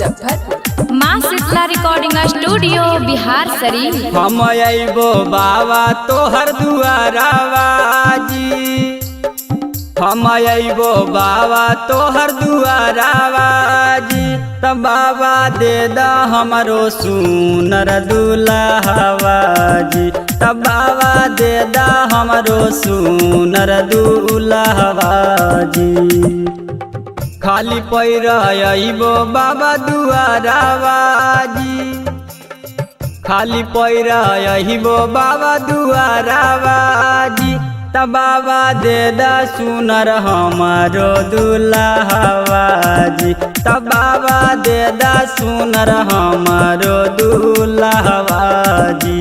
मुजफ्फरपुर। माँ Shitala recording studio Bihar Sharif. हम अइबो बाबा तोहर दुआरावा जी, हम अइबो बाबा तोहर दुआरावा जी। तब बाबा दे दा हमरो सुनर दुल्हवा जी, तब बाबा दे दा हमरो सुनर दुल्हवा जी। खाली पैर अइबो बाबा दुआरावा जी, खाली पैर अइबो बाबा दुआरावा जी। तब बाबा दे दा सुनर हमारो दुल्हवा जी, तब बाबा दे दा सुनर हमारो दुल्हवा जी।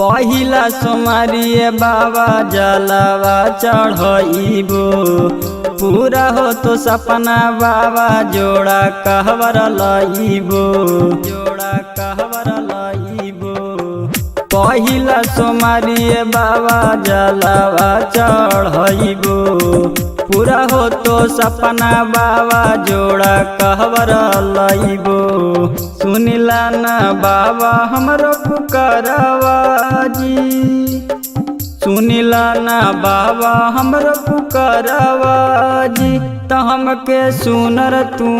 पहिला सोमारिए बाबा जलवा चढ़इबो, पूरा हो तो सपना बाबा जोड़ा कहवर लइबो, जोड़ा कहवर लइबो। पहिला सोमारिए बाबा जलवा चढ़इबो, पूरा हो तो सपना बाबा जोड़ा कहवर लइबो। सुनिला ना बाबा हमरो पुकारवा जी, सुनिला ना बाबा हमरो पुकारवा जी। त हमके सुनर तू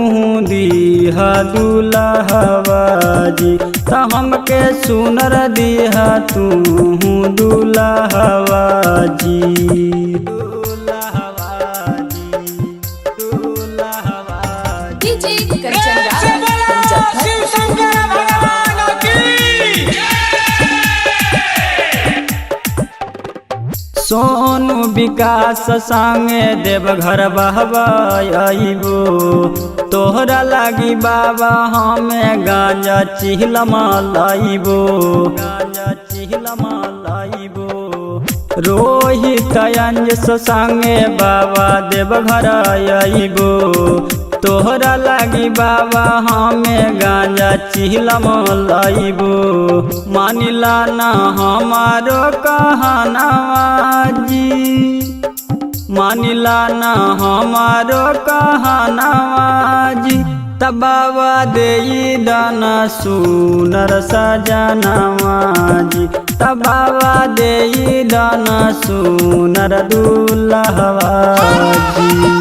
दीहा दुल्हवा जी, त हमके सुनर दीहा तू दुल्हवा जी। सोनू विकास संगे देवघर बहबा अइबो, तोहरा लागी बाबा हमें गांजा चिलमा लइबो, गांजा चिलमा लइबो। रोहित अंजस संगे बाबा देवघर अइबो, तोहरा लागी बाबा हमें गांजा चिलमा लइबो। मानिला ना हमारो कहनावा जी, मानिला ना हमारो कहनावा जी। तब बाबा देई दाना सुनर सजनावा जी, तब बाबा देई दाना सुनर दुल्हवा जी।